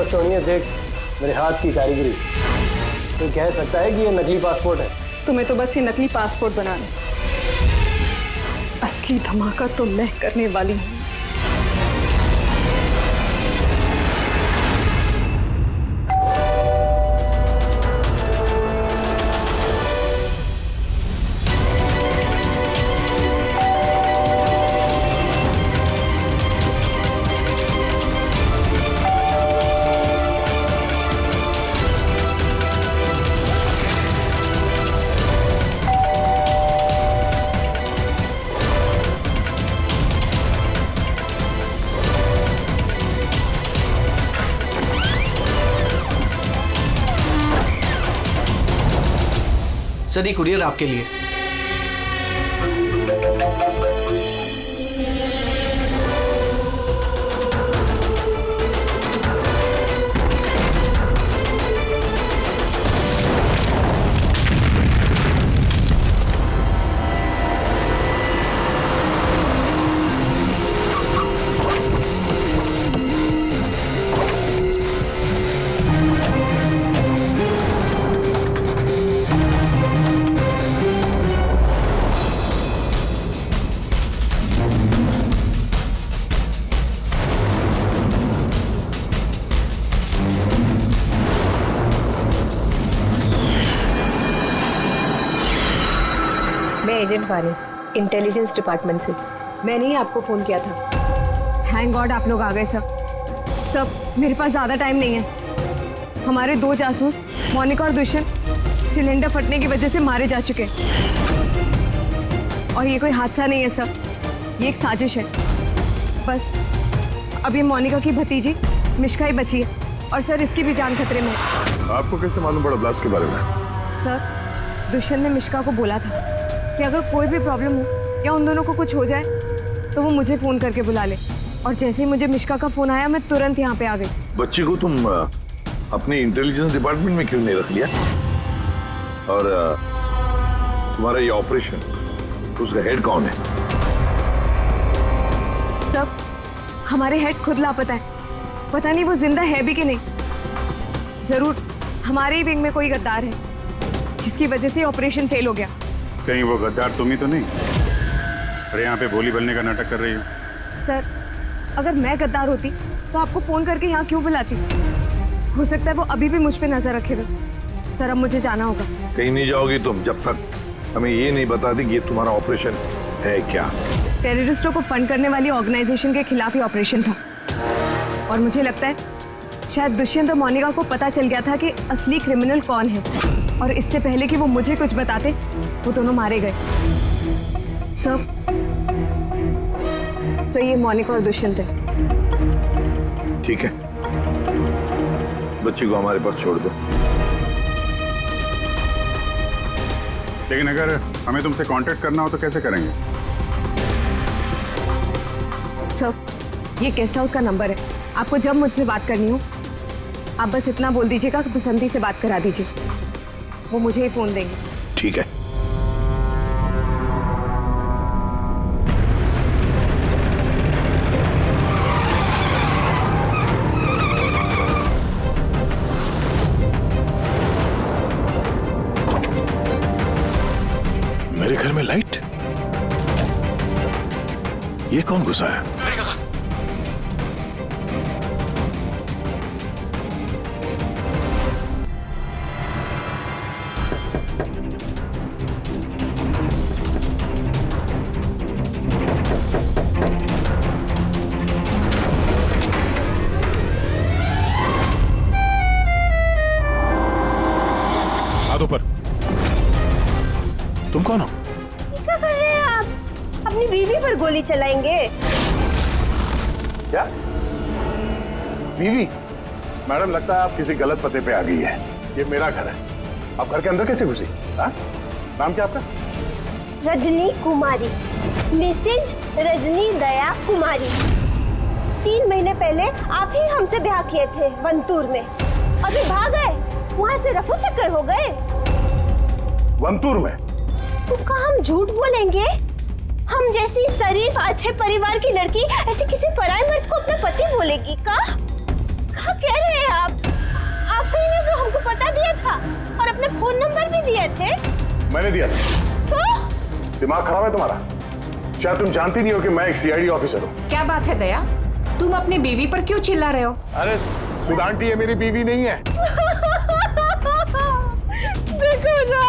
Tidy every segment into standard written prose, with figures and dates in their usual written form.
और सोनिया देख मेरे हाथ की कारीगरी। तो कह सकता है कि ये नकली पासपोर्ट है। तुम्हें तो बस ये नकली पासपोर्ट बनाना, असली धमाका तो मैं करने वाली हूँ। सर, ये कुरियर आपके लिए। मैं एजेंट वानी, इंटेलिजेंस डिपार्टमेंट से। मैंने ही आपको फोन किया था। थैंक गॉड आप लोग आ गए सब। मेरे पास ज्यादा टाइम नहीं है। हमारे 2 जासूस मोनिका और दुष्यंत सिलेंडर फटने की वजह से मारे जा चुके हैं। और ये कोई हादसा नहीं है सब, ये एक साजिश है। बस अब ये मोनिका की भतीजी मिश्का ही बची है और सर इसकी भी जान खतरे में है। आपको कैसे मालूम पड़ा ब्लास्ट के बारे में? सर, दुष्यंत ने मिश्का को बोला था कि अगर कोई भी प्रॉब्लम हो या उन दोनों को कुछ हो जाए तो वो मुझे फोन करके बुला ले। और जैसे ही मुझे मिश्का का फोन आया मैं तुरंत यहाँ पे आ गई। बच्ची को तुम अपने इंटेलिजेंस डिपार्टमेंट में क्यों नहीं रख लिया? और तुम्हारा ये ऑपरेशन, उसका हेड कौन है? सब हमारे हेड खुद लापता है। पता नहीं वो जिंदा है भी कि नहीं। जरूर हमारे ही विंग में कोई गद्दार है जिसकी वजह से ऑपरेशन फेल हो गया। कहीं वो गद्दार तुम ही तो नहीं? अरे यहाँ पे भोली बनने का नाटक कर रही हो। सर, अगर मैं गद्दार होती तो आपको फोन करके यहाँ क्यों बुलाती? हो सकता है वो अभी भी मुझ पे नजर रखे हुए। सर, अब मुझे जाना होगा। कहीं नहीं जाओगी तुम जब तक हमें ये नहीं बता दी कि ये तुम्हारा ऑपरेशन है क्या। टेररिस्टों को फंड करने वाली ऑर्गेनाइजेशन के खिलाफ ही ऑपरेशन था। और मुझे लगता है शायद दुष्यंत और मोनिका को पता चल गया था कि असली क्रिमिनल कौन है। और इससे पहले कि वो मुझे कुछ बताते वो दोनों मारे गए। सर, ये मोनिका और दुष्यंत है। ठीक है, बच्ची को हमारे पास छोड़ दो। लेकिन अगर हमें तुमसे कांटेक्ट करना हो तो कैसे करेंगे? सर, ये गेस्ट हाउस का नंबर है। आपको जब मुझसे बात करनी हो आप बस इतना बोल दीजिएगा कि बसंती से बात करा दीजिए, वो मुझे ही फोन देंगे। ठीक है। मेरे घर में लाइट? ये कौन घुसा है? पर तुम कौन हो? क्या कर रहे हैं आप? अपनी बीवी पर गोली चलाएंगे? क्या बीवी? मैडम, लगता है आप किसी गलत पते पे आ गई है। ये मेरा घर है, आप घर के अंदर कैसे घुसी? नाम क्या आपका? रजनी कुमारी, मिसेज रजनी दया कुमारी। 3 महीने पहले आप ही हमसे ब्याह किए थे वंतूर में। अभी भाग गए, वहां से रफू चक्कर हो गए। वंतूर में? तो क्या हम झूठ बोलेंगे? हम जैसी शरीफ अच्छे परिवार की लड़की ऐसे किसी पराये मर्द को अपना पति बोलेगी का? क्या कह रहे हैं आप ही ने तो हमको पता दिया था और अपने फोन नंबर भी दिए थे। मैंने दिया था। तो दिमाग खराब है तुम्हारा? शायद तुम जानती नहीं हो कि मैं एक सीआईडी ऑफिसर हूँ। क्या बात है दया, तुम अपनी बीवी पर क्यों चिल्ला रहे हो? अरे सुधांटी ये मेरी बीवी नहीं है। देखो ना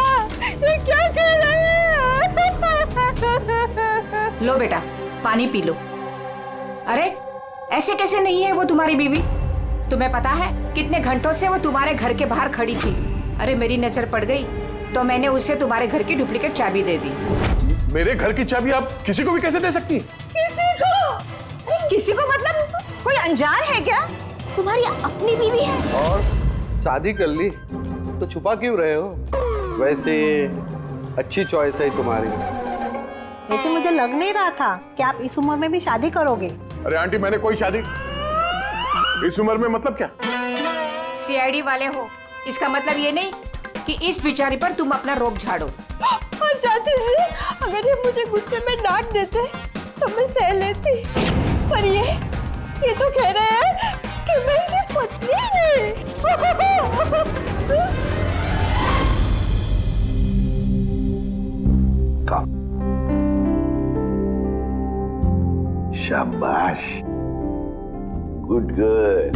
ये क्या कह रहे हैं। लो बेटा पानी पी लो। अरे ऐसे कैसे नहीं है वो तुम्हारी बीवी? तुम्हें पता है कितने घंटों से वो तुम्हारे घर के बाहर खड़ी थी। अरे मेरी नजर पड़ गई तो मैंने उसे तुम्हारे घर की डुप्लीकेट चाबी दे दी। मेरे घर की चाबी आप किसी को भी कैसे दे सकती? किसी को मतलब कोई अनजान है क्या? तुम्हारी अपनी बीवी है। और शादी कर ली तो छुपा क्यों रहे हो? वैसे अच्छी चॉइस है तुम्हारी। वैसे मुझे लग नहीं रहा था कि आप इस उम्र में भी शादी करोगे। अरे आंटी मैंने कोई शादी इस उम्र में मतलब क्या? सीआईडी वाले हो इसका मतलब ये नहीं कि इस बिचारी पर तुम अपना रोब झाड़ो। और चाची जी अगर ये मुझे गुस्से में डांट देते तो मैं सह लेती, पर ये तो कह रहे हैं कि मैं इनकी पत्नी नहीं। शाबाश, गुड गर्ल।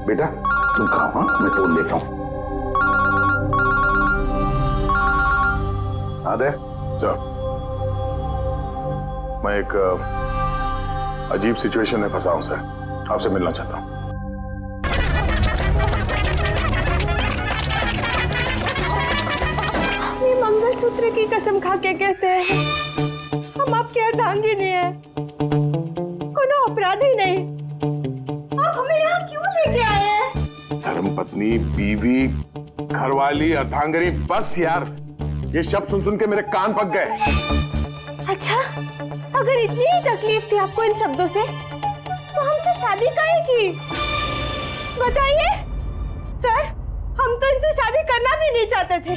बेटा तुम खाओ, हाँ मैं फोन लेता हूँ। आदे सर, मैं एक अजीब सिचुएशन में फंसा हूं सर, आपसे मिलना चाहता हूं। ये मंगलसूत्र की कसम खा के कहते हैं हम आपके अर्धांगिनी हैं, कोनो अपराधी नहीं। आप हमें यहाँ क्यों लेके आए हैं? धर्मपत्नी, बीवी, घरवाली, अर्धांगिनी, बस यार ये शब्द सुन सुन के मेरे कान पक गए। अच्छा अगर इतनी ही तकलीफ थी आपको इन शब्दों से तो हमसे शादी काहे की? बताइए सर, हम तो इनसे शादी करना भी नहीं चाहते थे।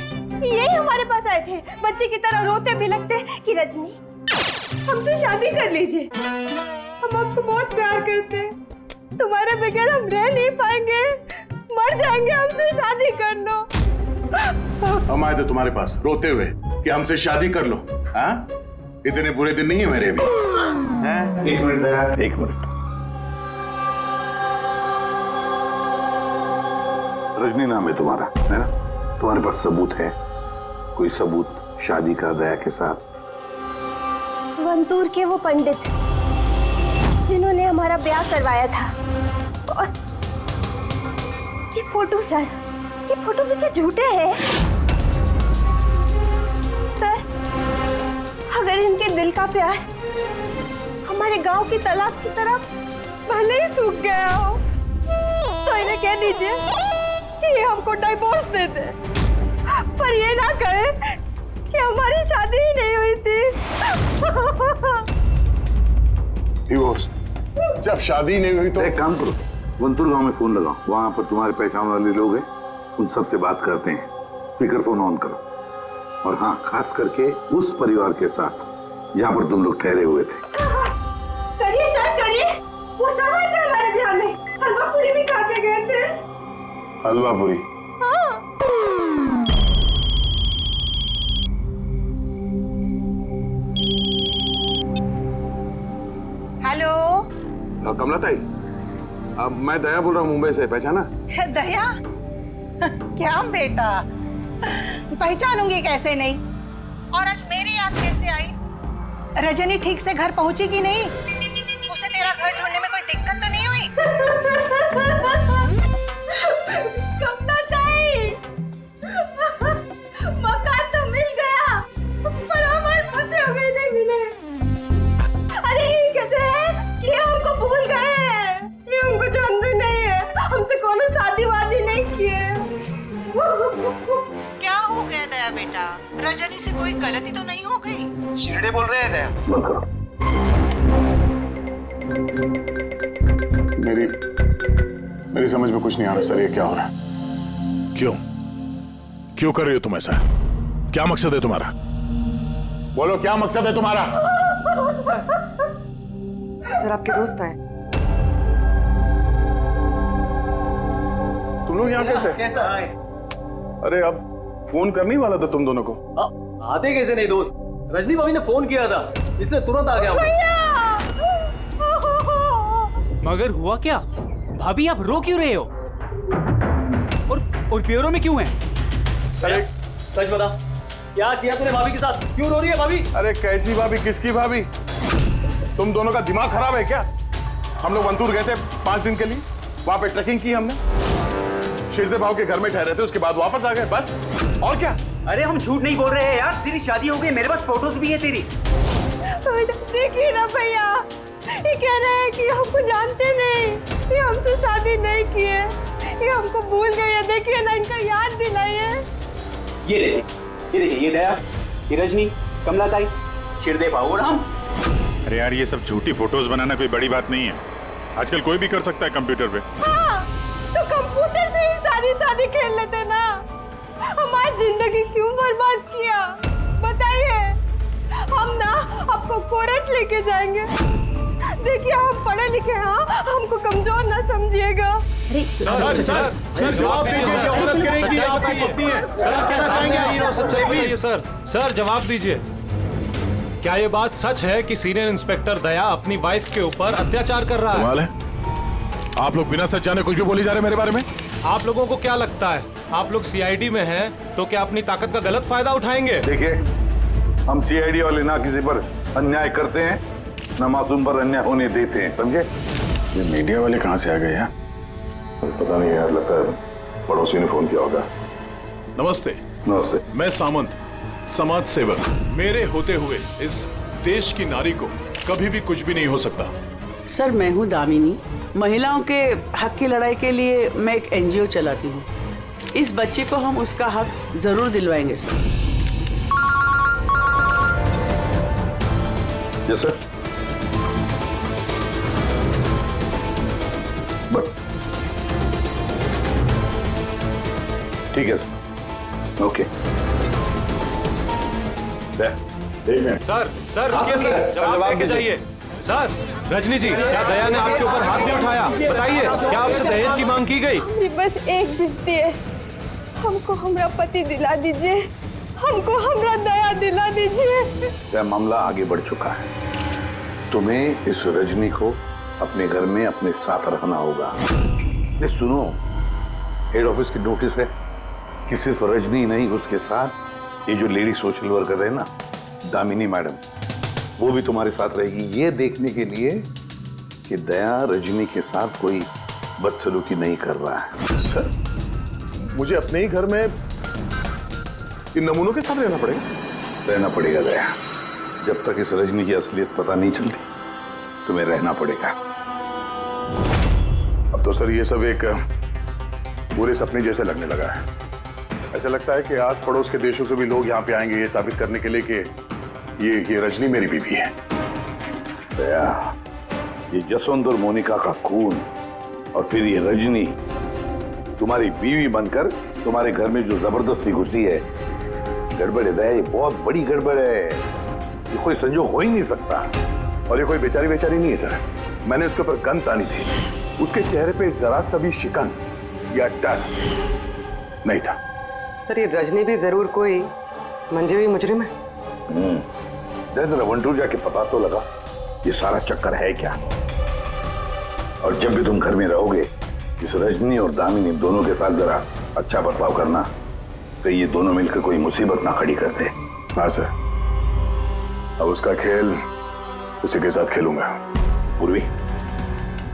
यही हमारे पास आए थे बच्चे की तरह रोते बिलखते कि रजनी हमसे शादी कर लीजिए, हम आपको बहुत प्यार करते हैं, तुम्हारे बगैर हम रह नहीं पाएंगे, मर जाएंगे, हमसे शादी कर लो। हम आए थे तुम्हारे पास रोते हुए कि हमसे शादी कर लो। हाँ इतने बुरे दिन नहीं है मेरे भी। एक मिनट, एक मिनट। रजनी नाम है तुम्हारा, है ना? तुम्हारे पास सबूत है? कोई सबूत शादी का दया के साथ? वंतूर के वो पंडित जिन्होंने हमारा ब्याह करवाया था, और ये फोटो सर, ये फोटो भी क्या झूठे हैं? सर अगर इनके दिल का प्यार हमारे गांव की तालाब की तरफ भले ही सूख गया हो तो इन्हें कह दीजिए कि ये हमको डिवोर्स दे दे, पर ये ना कहे कि हमारी शादी ही नहीं हुई थी। डिवोर्स? जब शादी नहीं हुई तो एक काम करो, वंतूर गांव में फोन लगाओ, वहां पर तुम्हारे पहचान वाले लोग हैं, उन सबसे बात करते हैं। स्पीकर फोन ऑन करो, और हाँ खास करके उस परिवार के साथ जहां पर तुम लोग ठहरे हुए थे। करिए सर करिए, वो सब आए थे हमारे ब्याह में, हलवा पूरी भी खा के गए थे। हलवा पूरी? हाँ। हेलो कमला ताई, मैं दया बोल रहा हूँ मुंबई से, पहचाना? दया? क्या बेटा, पहचानूंगी कैसे नहीं? और आज मेरी याद कैसे आई? रजनी ठीक से घर पहुंची कि नहीं? उसे तेरा घर ढूंढने में कोई दिक्कत तो नहीं हुई? कमला ताई, मकान तो मिल गया पर हमारे पते हो गए नहीं मिले। अरे ये कहते हैं कि हमको भूल गए, ये हमको जानते नहीं है, हमसे कोनो शादी वादी नहीं किए। क्या हो गया दया बेटा? रजनी से कोई गलती तो नहीं हो गई? शिरडे बोल रहे हैं दया। बंद करो। मेरी समझ में कुछ नहीं आ रहा सर, ये क्या हो रहा है? क्यों कर रही हो तुम ऐसा? क्या मकसद है तुम्हारा? बोलो क्या मकसद है तुम्हारा? सर आपके दोस्त आए। तुम लोग यहाँ कैसे? कैसा आए? अरे अब फोन करने ही वाला था तुम दोनों को। आते कैसे नहीं दोस्त, रजनी भाभी ने फोन किया था इसलिए तुरंत आ गया। मगर हुआ क्या? भाभी आप रो क्यों रहे हो? और प्योरो में क्यों हैं? अरे सच बता, क्या किया तूने भाभी के साथ? क्यों रो रही है भाभी? अरे कैसी भाभी, किसकी भाभी? तुम दोनों का दिमाग खराब है क्या? हम लोग वंतूर गए थे 5 दिन के लिए, वहां पे ट्रैकिंग की हमने, शिरदे भाव के घर में ठहरे थे, उसके बाद वापस आ गए, बस। और क्या? अरे हम झूठ नहीं बोल रहे हैं यार, तेरी शादी हो गई, मेरे पास फोटोज भी है तेरी। देखिए ना भैया, ये कह रहे हैं कि हमको जानते नहीं, ये हमसे शादी नहीं किए, ये हमको भूल गए हैं। देखिए ना, इनका याद दिलाइए। ये देखिए, ये दया, ये रजनी, कमला ताई, शिरदे भाऊ और हम। अरे यार ये सब झूठी फोटोज बनाना कोई बड़ी बात नहीं है, आजकल कोई भी कर सकता है कंप्यूटर पे। हाँ, तो कंप्यूटर से ही शादी खेल लेते ना। हमारी जिंदगी क्यों बर्बाद किया बताइए? हम ना आपको कोर्ट लेके जाएंगे। देखिए हम पढ़े लिखे हैं, हमको कमजोर ना समझिएगा। सर जवाब दीजिए, औरत करेगी आपकी पत्नी है। सच्चाई बताइए सर जवाब दीजिए। क्या ये बात सच है कि सीनियर इंस्पेक्टर दया अपनी वाइफ के ऊपर अत्याचार कर रहा है? आप लोग बिना सच जाने कुछ भी बोली जा रहे हैं मेरे बारे में। आप लोगों को क्या लगता है, आप लोग सीआईडी में हैं तो क्या अपनी ताकत का गलत फायदा उठाएंगे? देखिए, हम सीआईडी वाले ना किसी पर अन्याय करते हैं, ना मासूम पर अन्याय होने देते हैं, समझे? ये मीडिया वाले कहाँ से आ गए यार? पता नहीं यार, लगता है पड़ोसी ने फोन किया होगा। नमस्ते। नमस्ते। मैं सामंत, समाज सेवक। मेरे होते हुए इस देश की नारी को कभी भी कुछ भी नहीं हो सकता। सर मैं हूँ दामिनी, महिलाओं के हक की लड़ाई के लिए मैं एक एनजीओ चलाती हूँ। इस बच्चे को हम उसका हक जरूर दिलवाएंगे सर। Yes sir. ठीक है, ओके। सर रुकिए सर, जवाब देके जाइए। सर रजनी जी, क्या दया ने आपके ऊपर हाथ भी उठाया? बताइए, क्या आपसे दहेज की मांग की गई? बस एक विनती है, हमको हमरा पति दिला दीजिए, हमको हमरा दया दिला दीजिए। यह मामला आगे बढ़ चुका है, तुम्हें इस रजनी को अपने घर में अपने साथ रखना होगा। सुनो, हेड ऑफिस की नोटिस है कि सिर्फ रजनी नहीं, उसके साथ ये जो लेडी सोशल वर्कर है ना, दामिनी मैडम, वो भी तुम्हारे साथ रहेगी, ये देखने के लिए कि दया रजनी के साथ कोई बदसलूकी नहीं कर रहा है। सर, मुझे अपने ही घर में इन नमूनों के साथ रहना पड़ेगा? रहना पड़ेगा दया, जब तक इस रजनी की असलियत पता नहीं चलती तुम्हें रहना पड़ेगा। अब तो सर ये सब एक पूरे सपने जैसे लगने लगा है। ऐसा लगता है कि आस पड़ोस के देशों से भी लोग यहाँ पे आएंगे ये साबित करने के लिए कि ये रजनी मेरी बीवी है। दया, ये जसवंत और मोनिका का खून और फिर ये रजनी तुम्हारी बीवी बनकर तुम्हारे घर में जो जबरदस्ती घुसी है, गड़बड़ है दया, ये बहुत बड़ी गड़बड़ है, ये कोई संजोग हो ही नहीं सकता। और ये कोई बेचारी नहीं है सर, मैंने उसके ऊपर गन तानी थी, उसके चेहरे पे जरा सा भी शिकन या डर नहीं था। सर ये रजनी भी जरूर कोई मंजे हुई मुजरिम है। जरा वंटूर जाके पता तो लगा ये सारा चक्कर है क्या। और जब भी तुम घर में रहोगे, इस रजनी और दामिनी दोनों के साथ जरा अच्छा बर्ताव करना, तो ये दोनों मिलकर कोई मुसीबत ना खड़ी करते। हाँ सर, अब उसका खेल उसी के साथ खेलूंगा। पूर्वी,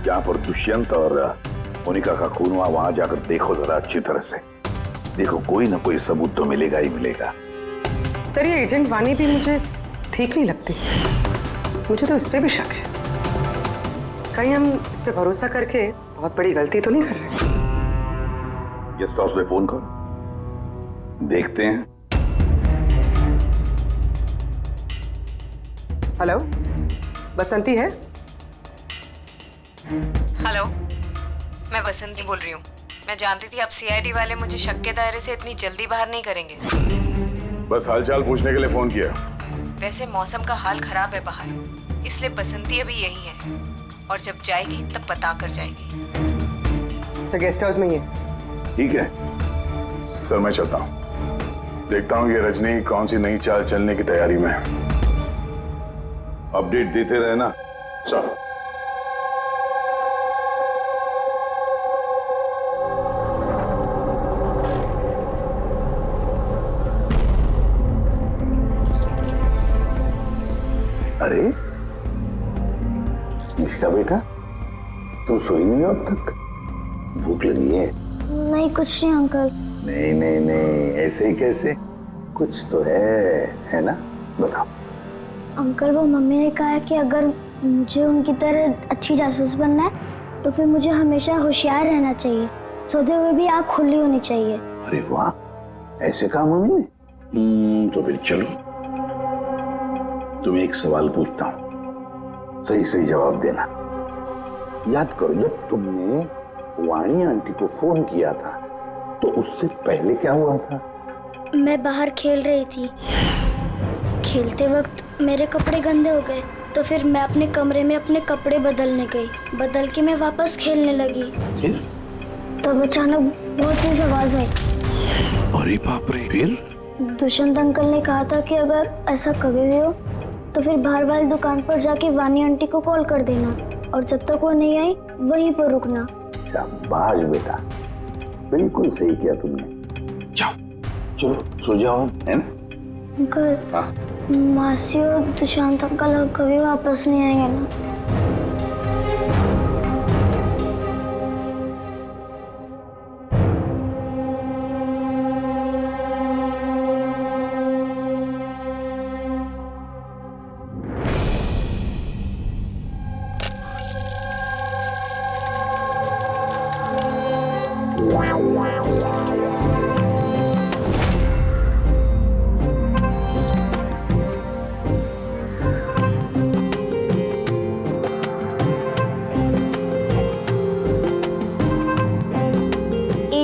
जहां पर दुष्यंत और मोनिका का खून हुआ, वहां जाकर देखो जरा अच्छी तरह से, देखो कोई ना कोई सबूत तो मिलेगा ही मिलेगा। सर ये एजेंट वानी भी मुझे ठीक नहीं लगती, मुझे तो इस पे भी शक है, कहीं हम इस पे भरोसा करके बहुत बड़ी गलती तो नहीं कर रहे? गेस्ट हाउस में फोन करो, देखते हैं। हेलो, बसंती है? हेलो, मैं बसंती बोल रही हूँ। मैं जानती थी आप सीआईडी वाले मुझे शक के दायरे से इतनी जल्दी बाहर नहीं करेंगे। बस हालचाल पूछने के लिए फोन किया। वैसे मौसम का हाल खराब है बाहर, इसलिए बसंती अभी यही है और जब जाएगी तब बता कर जाएगी। सर गेस्ट हाउस में ही है, ठीक है? सर मैं चलता हूँ, देखता हूँ ये रजनी कौन सी नई चाल चलने की तैयारी में है। अपडेट देते रहना। चलो। अरे निष्ठा बेटा, तुम सोई नहीं हो अब तक? भूख लगी है? नहीं कुछ नहीं अंकल। नहीं नहीं नहीं, ऐसे ही कैसे, कुछ तो है ना? बताओ। अंकल वो मम्मी ने कहा है कि अगर मुझे उनकी तरह अच्छी जासूस बनना है तो फिर मुझे हमेशा होशियार रहना चाहिए, सोते हुए भी आँख खुली होनी चाहिए। अरे वाह, ऐसे कहा मम्मी ने? तो फिर चलो, तुम्हें एक सवाल पूछता हूँ, सही सही जवाब देना। याद करो, जब तुमने वाणी आंटी को फोन किया था तो उससे पहले क्या हुआ था? मैं बाहर खेल रही थी, खेलते वक्त मेरे कपड़े गंदे हो गए तो फिर मैं अपने कमरे में अपने कपड़े बदलने गई, बदल के मैं वापस खेलने लगी। फिर? तब अचानक बहुत तेज आवाज आई। अरे बाप रे, फिर? दुष्यंत अंकल ने कहा था कि अगर ऐसा कभी भी हो तो फिर बाहर वाली दुकान पर जाके वानी आंटी को कॉल कर देना और जब तक वो नहीं आई वहीं पर रुकना। शाबाश बेटा, बिल्कुल सही किया तुमने। जाओ, चलो सो जाओ, है ना? अंकल, हाँ? मासी और दुष्यंत अंकल कभी वापस नहीं आएंगे ना?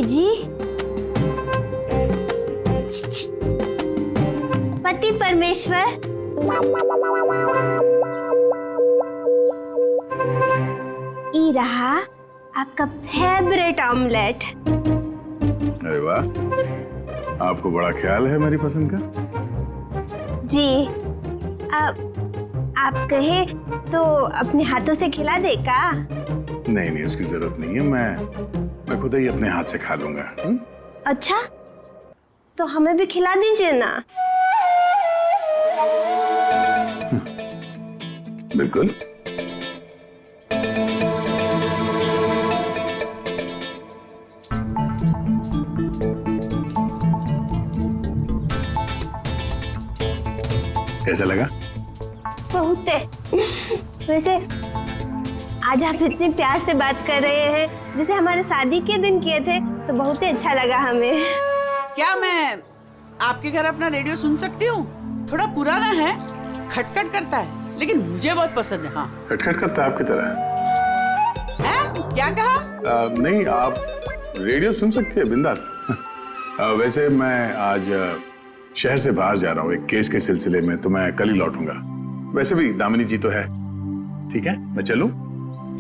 जी पति परमेश्वर, ई रहा आपका फेवरेट ऑमलेट। अरे वाह, आपको बड़ा ख्याल है मेरी पसंद का। जी, आप कहे तो अपने हाथों से खिला दे का? नहीं नहीं, उसकी जरूरत नहीं है, मैं खुद ही अपने हाथ से खा लूंगा। अच्छा, तो हमें भी खिला दीजिए ना। बिल्कुल। कैसा लगा? बहुत है। वैसे आज आप इतने प्यार से बात कर रहे हैं जैसे हमारे शादी के दिन किए थे, तो बहुत ही अच्छा लगा हमें। क्या मैं आपके घर अपना रेडियो सुन सकती हूँ? थोड़ा पुराना है, खटखट करता है, लेकिन मुझे बहुत पसंद है। हाँ, खटखट करता है आपकी तरह? क्या कहा? नहीं, आप रेडियो सुन सकती है बिंदास। वैसे मैं आज शहर से बाहर जा रहा हूँ एक केस के सिलसिले में, तो मैं कल ही लौटूंगा। वैसे भी दामिनी जी तो है। ठीक है, मैं चलूं?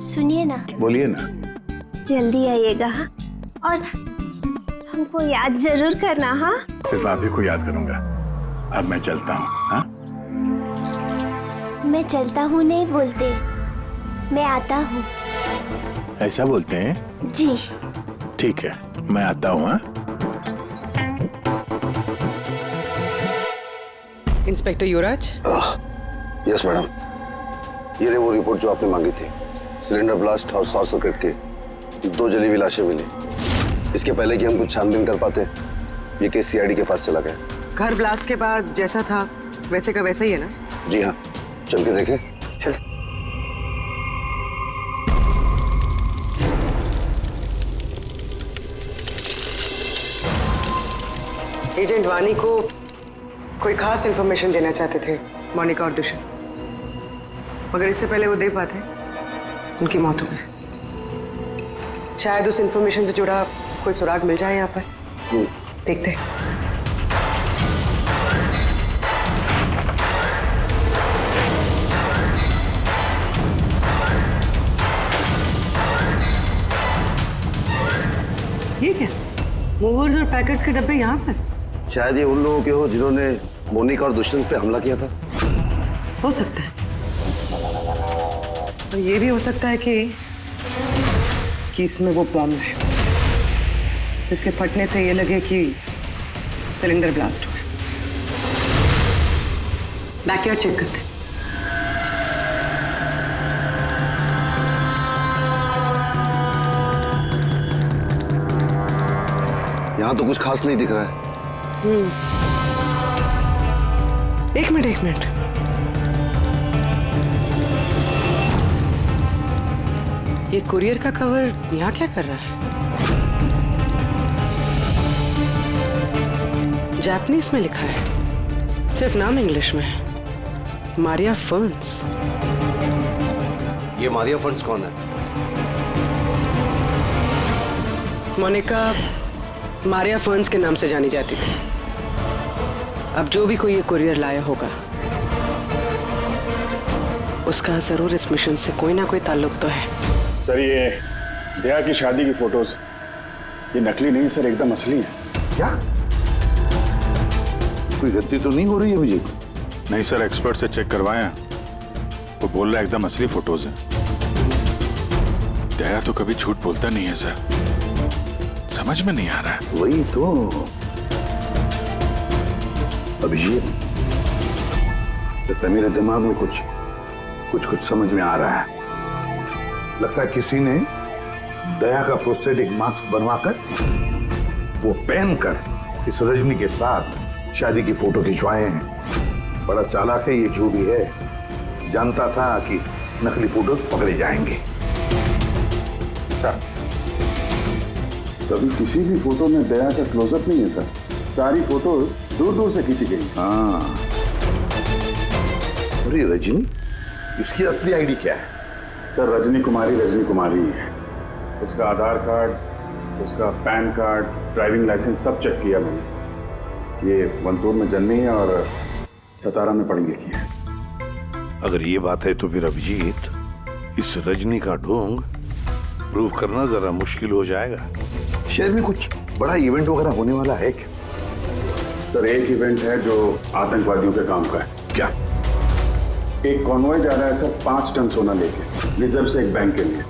सुनिए ना। बोलिए ना। जल्दी आइएगा और हमको याद जरूर करना। हाँ, सिर्फ आप ही को याद करूंगा। अब मैं चलता हूँ। हाँ, मैं चलता हूँ नहीं बोलते, मैं आता हूँ। ऐसा बोलते हैं? जी ठीक है, मैं आता हूँ। हाँ, इंस्पेक्टर युवराज। यस मैडम, ये रही वो रिपोर्ट जो आपने मांगी थी। सिलेंडर ब्लास्ट और शॉर्ट सर्किट के 2 जली हुई लाशें मिली। इसके पहले कि हम कुछ छानबीन कर पाते, ये केस सीआईडी के पास चला गया। घर ब्लास्ट के बाद जैसा था वैसे का वैसा ही है ना? जी हाँ, चल के देखें। चल। एजेंट वानी को कोई खास इंफॉर्मेशन देना चाहते थे मोनिका और दुष्यंत, मगर इससे पहले वो दे पाते उनकी मौत हो गई। शायद उस इंफॉर्मेशन से जुड़ा कोई सुराग मिल जाए यहाँ पर। देखते हैं। ये क्या? और पैकेट्स के डब्बे यहाँ पर? शायद ये उन लोगों के हो जिन्होंने मोनिका और दुष्यंत पे हमला किया था। हो सकता है, और ये भी हो सकता है कि इसमें वो बॉम्ब है जिसके फटने से ये लगे कि सिलेंडर ब्लास्ट हुआ। बैकयार्ड चेक करते हैं। यहाँ तो कुछ खास नहीं दिख रहा है। एक मिनट। ये कुरियर का कवर यहाँ क्या कर रहा है? जापानीज में लिखा है, सिर्फ नाम इंग्लिश में है, मारिया फर्न्स। ये मारिया फर्न्स कौन है? मोनिका मारिया फर्न्स के नाम से जानी जाती थी। अब जो भी कोई ये कुरियर लाया होगा, उसका जरूर इस मिशन से कोई ना कोई ताल्लुक तो है। सर, ये दया की शादी की फोटोज ये नकली नहीं सर, एकदम असली है। क्या? कोई गलती तो नहीं हो रही है अभिजीत? नहीं सर, एक्सपर्ट से चेक करवाया, वो बोल रहा है एकदम असली फोटोज है। दया तो कभी झूठ बोलता नहीं है सर, समझ में नहीं आ रहा है। वही तो अभिजीत, लगता है मेरे दिमाग में कुछ समझ में आ रहा है। लगता है किसी ने दया का प्रोस्थेटिक मास्क बनवाकर वो पहनकर इस रजनी के साथ शादी की फोटो खिंचवाए हैं। बड़ा चालाक है ये, जो भी है जानता था कि नकली फोटो पकड़े जाएंगे। सर, कभी किसी भी फोटो में दया का क्लोजअप नहीं है सर, सारी फोटो दूर से खींची गई। हाँ, अरे रजनी, इसकी असली आईडी क्या है? सर, रजनी कुमारी है। उसका आधार कार्ड, उसका पैन कार्ड, ड्राइविंग लाइसेंस सब चेक किया मैंने सर। ये वंतूर में जन्मी है और सतारा में पढ़ी लिखी है। अगर ये बात है तो फिर अभिजीत, इस रजनी का ढोंग प्रूव करना जरा मुश्किल हो जाएगा। शहर में कुछ बड़ा इवेंट वगैरह होने वाला है क्या? सर, एक इवेंट है जो आतंकवादियों के काम का है। क्या? एक कॉन्वॉय जा रहा है सर 5 टन सोना लेके रिजर्व से एक बैंक के लिए।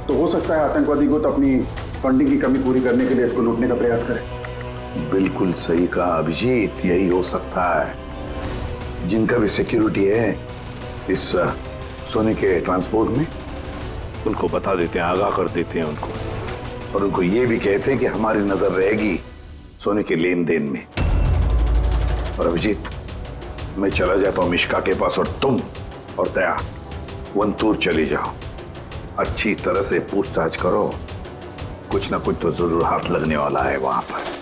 तो हो सकता है आतंकवादी को तो अपनी फंडिंग की कमी पूरी करने के लिए इसको लूटने का प्रयास करें। बिल्कुल सही कहा अभिजीत, यही हो सकता है। जिनका भी सिक्योरिटी है इस सोने के ट्रांसपोर्ट में, उनको बता देते हैं, आगाह कर देते हैं उनको, और उनको ये भी कहते हैं कि हमारी नजर रहेगी सोने के लेन देन में। और अभिजीत, मैं चला जाता हूं मिश्का के पास, और तुम और दया वंतूर चले जाओ। अच्छी तरह से पूछताछ करो, कुछ ना कुछ तो जरूर हाथ लगने वाला है वहां पर।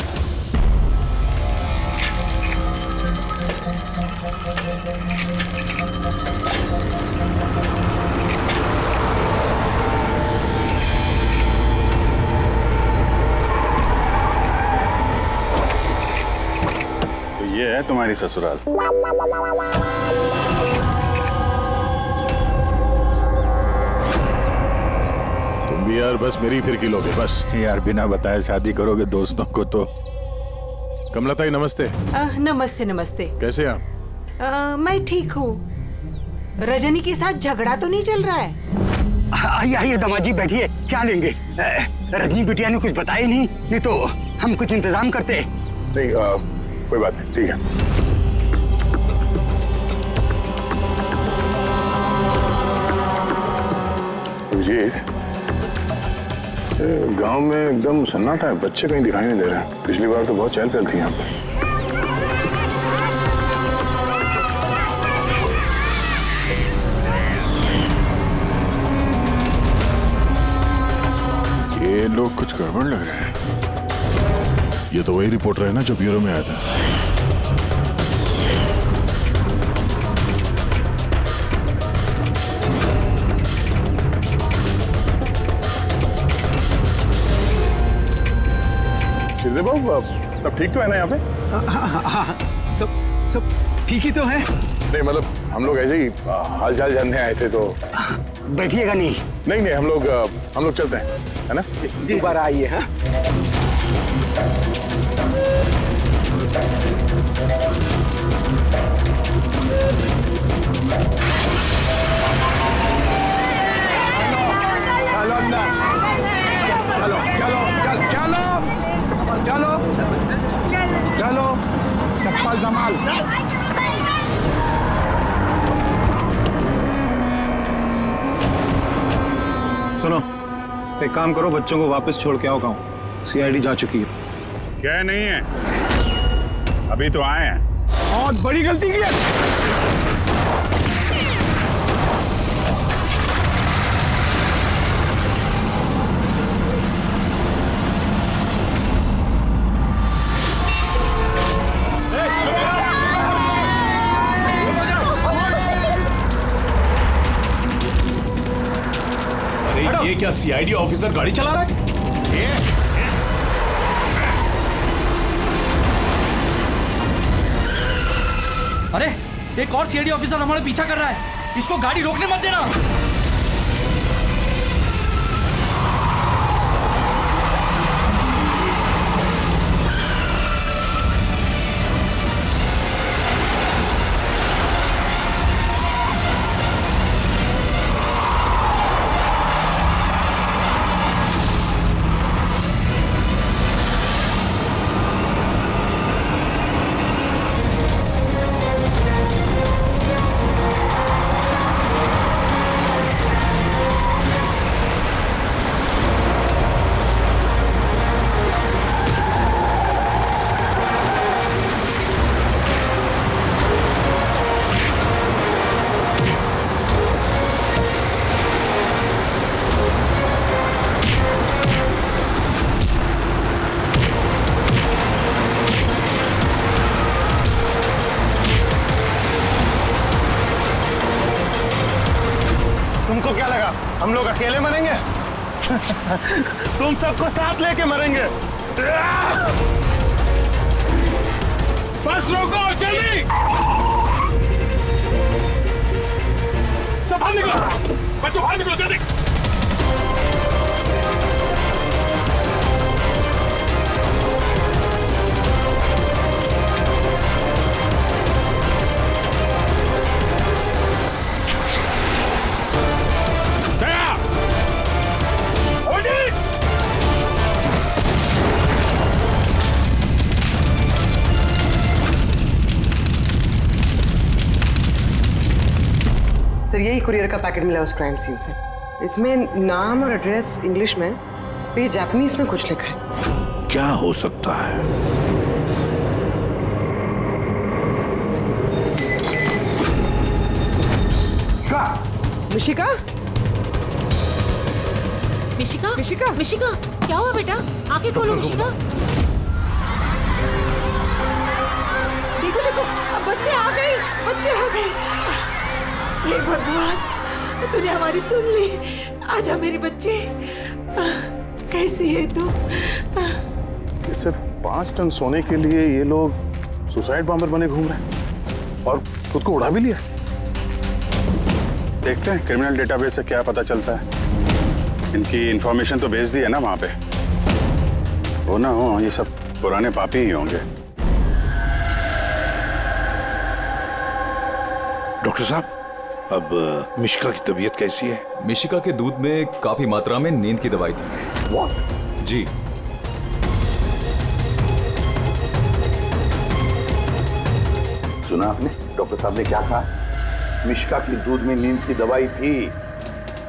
तो ये है तुम्हारी ससुराल। तुम भी यार बस मेरी फिर किलोगे बस। यार, बिना बताए शादी करोगे दोस्तों को तो। कमलताई नमस्ते। नमस्ते नमस्ते। कैसे आप? मैं ठीक हूँ। रजनी के साथ झगड़ा तो नहीं चल रहा है? आइए दामाद जी, बैठिए। क्या लेंगे? रजनी बिटिया ने कुछ बताया नहीं तो हम कुछ इंतजाम करते। नहीं, कोई बात नहीं, ठीक है। गांव में एकदम सन्नाटा है, बच्चे कहीं दिखाई नहीं दे रहे हैं। पिछली बार तो बहुत चहल पहल थी यहाँ पे। ये लोग कुछ गड़बड़ लग रहे हैं। ये तो वही रिपोर्टर है ना जो ब्यूरो में आया था। बाबू, सब ठीक तो है ना यहाँ पे? हाँ, सब ठीक ही तो है। नहीं मतलब हम लोग ऐसे ही हाल चाल जानने आए थे तो। बैठिएगा नहीं? नहीं, हम लोग चलते हैं, है ना? दोबारा आइए। हाँ। चलो अंदर, चलो चलो चलो चलो चलो, चप्पल संभाल। सुनो, एक काम करो, बच्चों को वापस छोड़ के आओ गाँव। सीआईडी जा चुकी है। क्या नहीं है, अभी तो आए हैं। बहुत बड़ी गलती की है। अरे ये क्या सीआईडी ऑफिसर गाड़ी चला रहा है? अरे एक और सीआईडी ऑफिसर हमारे पीछा कर रहा है, इसको गाड़ी रोकने मत देना। तुमको क्या लगा हम लोग अकेले मरेंगे? तुम सबको साथ लेके मरेंगे। बस रोको, जल्दी। सब बाहर निकलो, बच्चों बाहर निकलो जल्दी। सर यही कुरियर का पैकेट मिला उस क्राइम सीन से। इसमें नाम और एड्रेस इंग्लिश में, तो ये जापानीज में कुछ लिखा है। क्या हो सकता है? मिशिका? मिशिका? मिशिका? मिशिका? क्या हुआ बेटा? आंखें खोलो मिशिका। देखो देखो, अब बच्चे आ गए, बच्चे आ गए। हे भगवान, तूने हमारी सुन ली। आजा मेरे बच्चे। कैसी है तू? सिर्फ 5 टन सोने के लिए ये लोग सुसाइड बॉम्बर बने घूम रहे हैं और खुद को उड़ा भी लिया। देखते हैं क्रिमिनल डेटाबेस से क्या पता चलता है। इनकी इंफॉर्मेशन तो भेज दी है ना वहां पे। वो ना हो ये सब पुराने पापी ही होंगे। डॉक्टर साहब, अब मिशिका की तबीयत कैसी है? मिशिका के दूध में काफी मात्रा में नींद की दवाई थी। What? जी। सुना आपने डॉक्टर साहब ने क्या कहा? मिशिका की दूध में नींद की दवाई थी।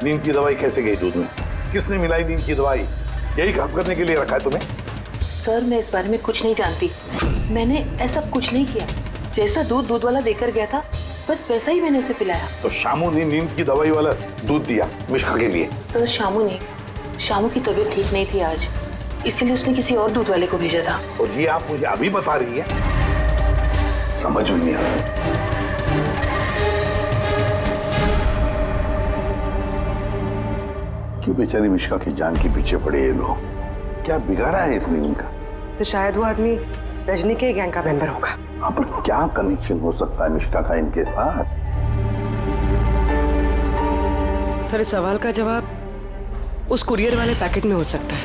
नींद की दवाई कैसे गई दूध में? किसने मिलाई नींद की दवाई? यही काम करने के लिए रखा है तुम्हें? सर मैं इस बारे में कुछ नहीं जानती। मैंने ऐसा कुछ नहीं किया। जैसा दूध वाला देकर गया था बस वैसा ही मैंने उसे पिलाया। तो शामू ने नींद की दवाई वाला दूध दिया मिशिका के लिए? तो शामू की तबीयत ठीक नहीं थी आज, इसीलिए उसने किसी और दूध वाले को भेजा था। और ये आप मुझे अभी बता रही है? समझ में नहीं आ रहा। क्यों बेचारी मिशिका की जान के पीछे पड़े ये लोग? क्या बिगाड़ा है इसने इनका? तो शायद वो आदमी रजनी के गैंग का मेंबर होगा। हाँ, पर क्या कनेक्शन हो सकता है मिशिका का इनके साथ? सर इस सवाल का जवाब उस कुरियर वाले पैकेट में हो सकता है।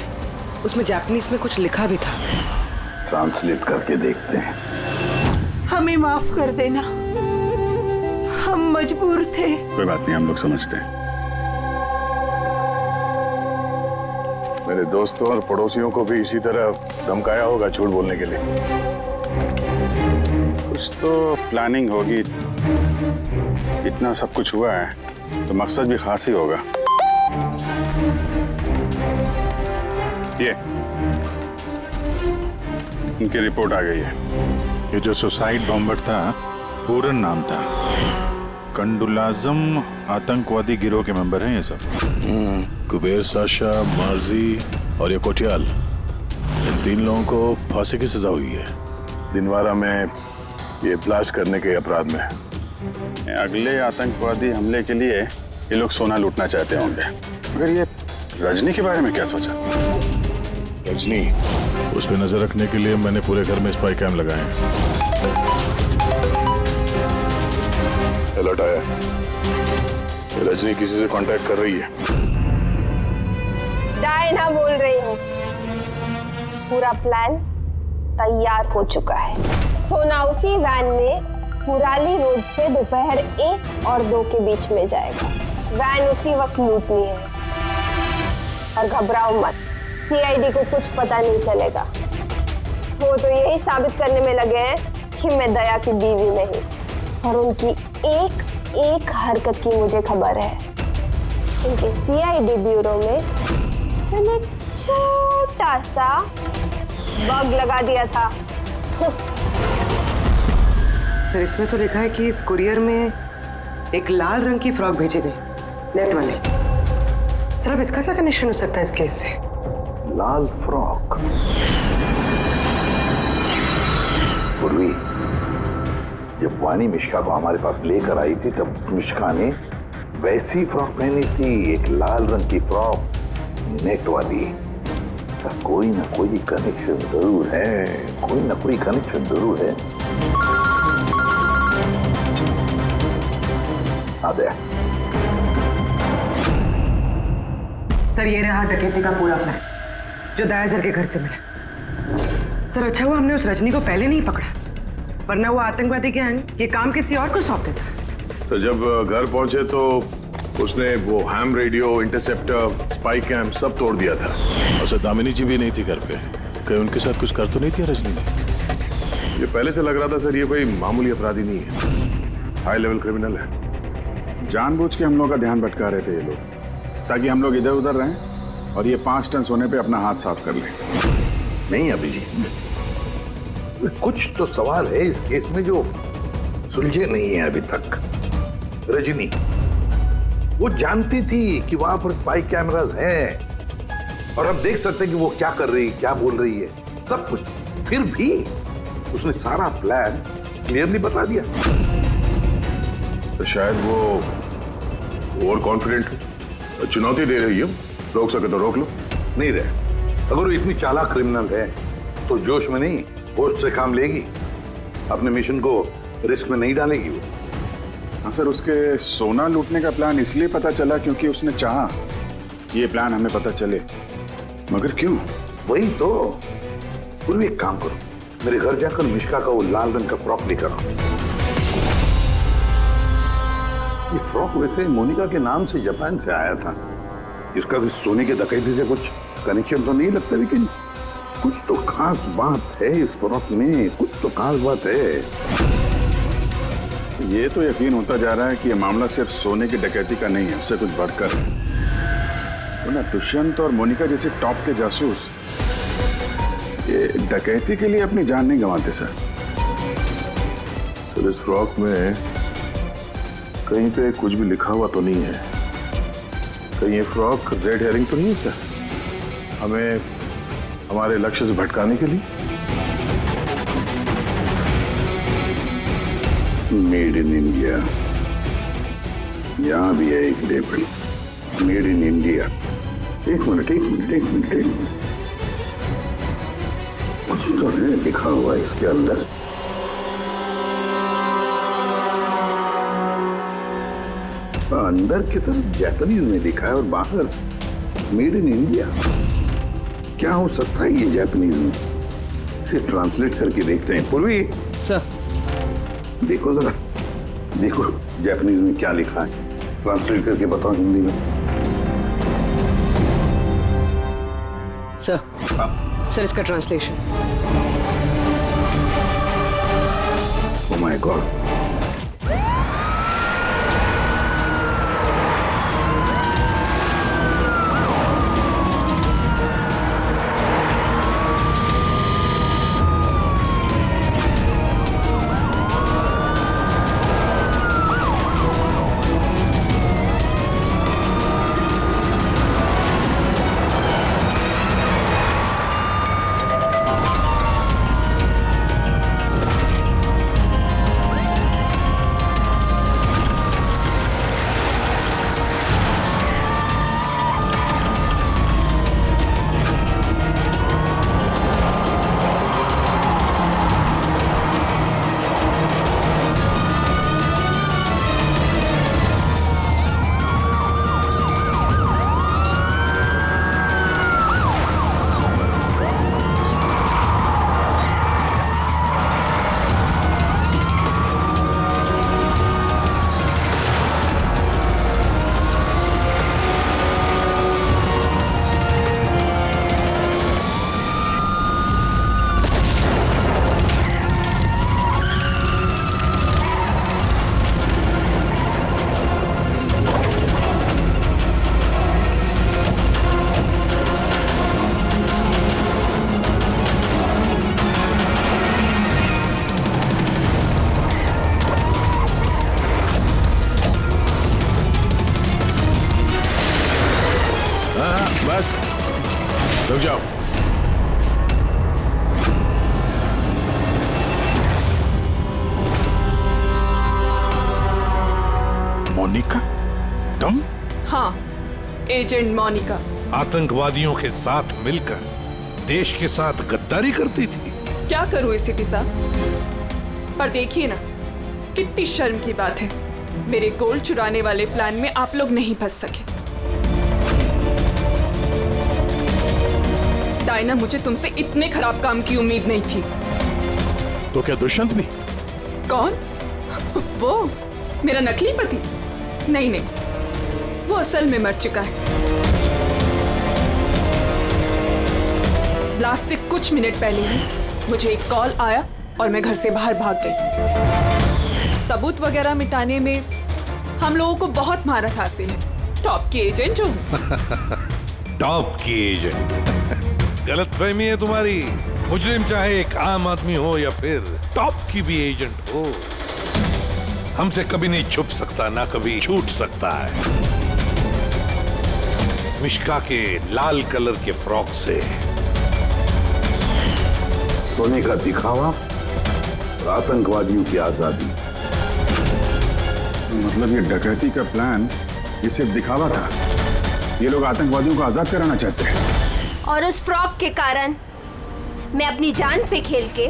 उसमें जापानीज में कुछ लिखा भी था। ट्रांसलेट करके देखते हैं। हमें माफ कर देना, हम मजबूर थे। कोई बात नहीं, हम लोग समझते हैं। मेरे दोस्तों और पड़ोसियों को भी इसी तरह धमकाया होगा झूठ बोलने के लिए। कुछ तो प्लानिंग होगी। इतना सब कुछ हुआ है तो मकसद भी खास ही होगा। ये उनकी रिपोर्ट आ गई है। ये जो सुसाइड बॉम्बर था, पूरन नाम था, कंडुलाजम आतंकवादी गिरोह के मेंबर हैं ये सब। कुबेर साशा, मार्जी और ये कोटियाल, इन 3 लोगों को फांसी की सजा हुई है दिनवारा में ये ब्लास्ट करने के अपराध में। अगले आतंकवादी हमले के लिए ये लोग सोना लूटना चाहते होंगे। मगर ये रजनी के बारे में क्या सोचा? रजनी, उस पर नजर रखने के लिए मैंने पूरे घर में स्पाई कैम लगाए हैं। अलर्ट आया, रजनी किसी से कांटेक्ट कर रही है। डायना बोल रही हूँ। पूरा प्लान तैयार हो चुका है। सोना उसी वैन में पुराली रोड से दोपहर 1 और 2 के बीच में जाएगा। वैन उसी वक्त लूटनी है। और घबराओ मत, सीआईडी को कुछ पता नहीं चलेगा। वो तो यही साबित करने में लगे हैं कि मैं दया की बीवी नहीं, और उनकी एक एक हरकत की मुझे खबर है। उनके सीआईडी ब्यूरो में मैंने छोटा सा बग लगा दिया था। फिर इसमें तो लिखा है कि इस कुरियर में एक लाल रंग की फ्रॉक भेजी गई, नेट वाले। सर अब इसका क्या कनेक्शन हो सकता है इस केस से? लाल फ्रॉक? पूर्वी, जब वानी मिश्का को हमारे पास लेकर आई थी तब मिश्का ने वैसी फ्रॉक पहनी थी, एक लाल रंग की फ्रॉक, नेट वाली। कोई ना कोई कनेक्शन जरूर है, कोई ना कोई कनेक्शन जरूर है। सर ये रहा डकैती का पूरा प्लान जो दया सर के घर से मिला। सर अच्छा हुआ हमने उस रजनी को पहले नहीं पकड़ा, वरना वो आतंकवादी गैंग ये काम किसी और को सौंप देता। तो जब घर पहुंचे तो उसने वो ham radio, interceptor, spy camp सब तोड़ दिया था। और सर दामिनी जी भी नहीं थी घर पे। कहीं उनके साथ कुछ कर तो नहीं थी रजनी ने? ये पहले से लग रहा था सर, ये कोई मामूली अपराधी नहीं है, हाई लेवल क्रिमिनल है। जानबूझ के हम लोग का ध्यान भटका रहे थे ये लोग, ताकि हम लोग इधर उधर रहें और ये 5 टन सोने पे अपना हाथ साफ कर लें। नहीं अभिजीत, कुछ तो सवाल है इस केस में जो सुलझे नहीं है अभी तक। रजनी वो जानती थी कि वहां पर स्पाई कैमरास हैं और अब देख सकते हैं कि वो क्या कर रही है, क्या बोल रही है, सब कुछ। फिर भी उसने सारा प्लान क्लियरली बता दिया। तो शायद वो ओवर कॉन्फिडेंट, चुनौती दे रही है। रोक सके तो रोक लो। नहीं रहे, अगर वो इतनी चालाक क्रिमिनल है तो जोश में नहीं, होश से काम लेगी। अपने मिशन को रिस्क में नहीं डालेगी वो। हाँ सर, उसके सोना लूटने का प्लान इसलिए पता चला क्योंकि उसने चाहा ये प्लान हमें पता चले। मगर क्यों? वही तो। पूर्वी एक काम करो, मेरे घर जाकर मिश्का का वो लाल रंग का फ्रॉक लेकर आओ। ये फ्रॉक वैसे मोनिका के नाम से जापान से आया था। इसका भी सोने के डकैती से कुछ कनेक्शन तो नहीं लगता, लेकिन कुछ तो खास बात है इस फ्रॉक में, कुछ तो खास बात है। ये तो यकीन होता जा रहा है कि ये मामला सिर्फ सोने की डकैती का नहीं है, उससे कुछ बढ़कर है। तो ना दुष्यंत और मोनिका जैसे टॉप के जासूस ये डकैती के लिए अपनी जान नहीं गंवाते सर। सर इस फ्रॉक में कहीं पे कुछ भी लिखा हुआ तो नहीं है? कहीं ये फ्रॉक रेड हेयरिंग तो नहीं है सर, हमें हमारे लक्ष्य से भटकाने के लिए? मेड इन इंडिया, यहां भी है एक लेबल, मेड इन इंडिया। एक मिनट कुछ तो है लिखा हुआ इसके अंदर। अंदर की तरफ जापानीज में लिखा है और बाहर मेड इन इंडिया। क्या हो सकता है ये जापानीज में? इसे ट्रांसलेट करके देखते हैं। पूर्वी सर, देखो जरा, देखो जापानीज में क्या लिखा है, ट्रांसलेट करके बताओ हिंदी में। सर इसका ट्रांसलेशन। Oh my God. बस रुक जाओ। मोनिका, तुम? हाँ, एजेंट मोनिका। आतंकवादियों के साथ मिलकर देश के साथ गद्दारी करती थी। क्या करूं एसीपी साहब, पर देखिए ना, कितनी शर्म की बात है, मेरे गोल्ड चुराने वाले प्लान में आप लोग नहीं फंस सके। डायना, मुझे तुमसे इतने खराब काम की उम्मीद नहीं थी। तो क्या दुष्यंत भी? कौन? वो मेरा नकली पति? नहीं नहीं, वो असल में मर चुका है। ब्लास्ट से कुछ मिनट पहले ही मुझे एक कॉल आया और मैं घर से बाहर भाग गई। सबूत वगैरह मिटाने में हम लोगों को बहुत महारत हासिल है। टॉप की एजेंट हूँ। टॉप की एजेंट? गलतफहमी है तुम्हारी। मुजरिम चाहे एक आम आदमी हो या फिर टॉप की भी एजेंट हो, हमसे कभी नहीं छुप सकता, ना कभी छूट सकता है। मिश्का के लाल कलर के फ्रॉक से सोने का दिखावा और आतंकवादियों की आजादी। मतलब ये डकैती का प्लान ये सिर्फ दिखावा था? ये लोग आतंकवादियों को आजाद कराना चाहते हैं। और उस फ्रॉक के कारण मैं अपनी जान पे खेल के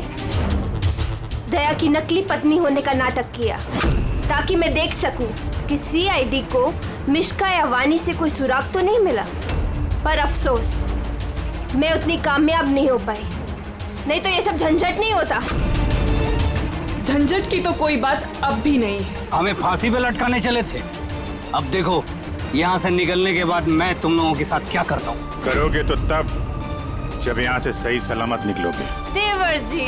दया की नकली पत्नी होने का नाटक किया, ताकि मैं देख सकूं कि सीआईडी को मिश्का या वानी से कोई सुराग तो नहीं मिला। पर अफसोस, मैं उतनी कामयाब नहीं हो पाई, नहीं तो ये सब झंझट नहीं होता। झंझट की तो कोई बात अब भी नहीं है। हमें फांसी पे लटकाने चले थे, अब देखो यहाँ से निकलने के बाद मैं तुम लोगों के साथ क्या करता हूँ। करोगे तो तब जब यहाँ से सही सलामत निकलोगे। देवर जी,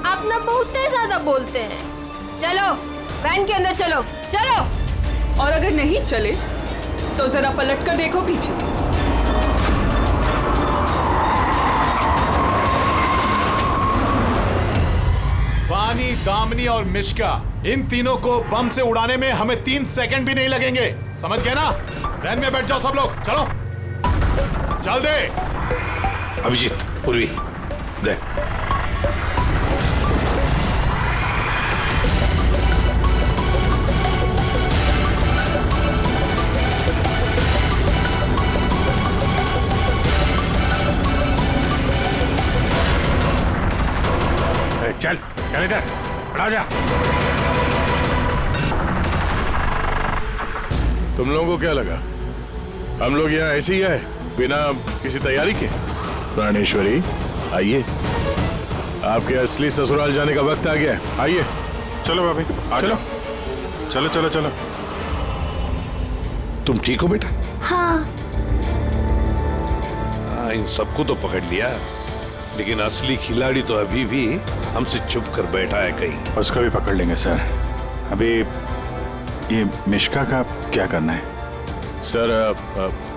आप ना बहुत ज्यादा बोलते हैं। चलो वैन के अंदर चलो, चलो। और अगर नहीं चले तो जरा पलट कर देखो पीछे। वानी, दामिनी और मिश्का, इन तीनों को बम से उड़ाने में हमें 3 सेकंड भी नहीं लगेंगे। समझ गए ना? वैन में बैठ जाओ सब लोग, चलो चल दे। अभिजीत, पूर्वी, दे। चल चल इधर, खड़ा जा। तुम लोगों को क्या लगा हम लोग यहाँ ऐसे ही आए बिना किसी तैयारी के? प्राणेश्वरी, आइए। आपके असली ससुराल जाने का वक्त आ गया है। आइए। चलो भाभी, चलो चलो चलो चलो। तुम ठीक हो बेटा? हाँ। हाँ, इन सबको तो पकड़ लिया, लेकिन असली खिलाड़ी तो अभी भी हमसे छुप कर बैठा है कहीं। उसको भी पकड़ लेंगे सर। अभी ये मिश्का का क्या करना है? सर,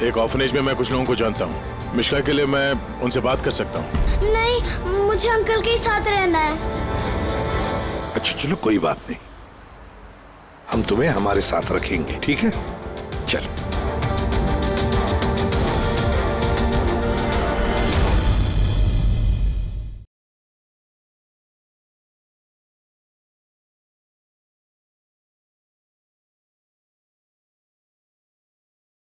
एक ऑर्फनेज में मैं कुछ लोगों को जानता हूँ। मिश्का के लिए मैं उनसे बात कर सकता हूँ। नहीं, मुझे अंकल के ही साथ रहना है। अच्छा चलो, कोई बात नहीं, हम तुम्हें हमारे साथ रखेंगे, ठीक है? चलो।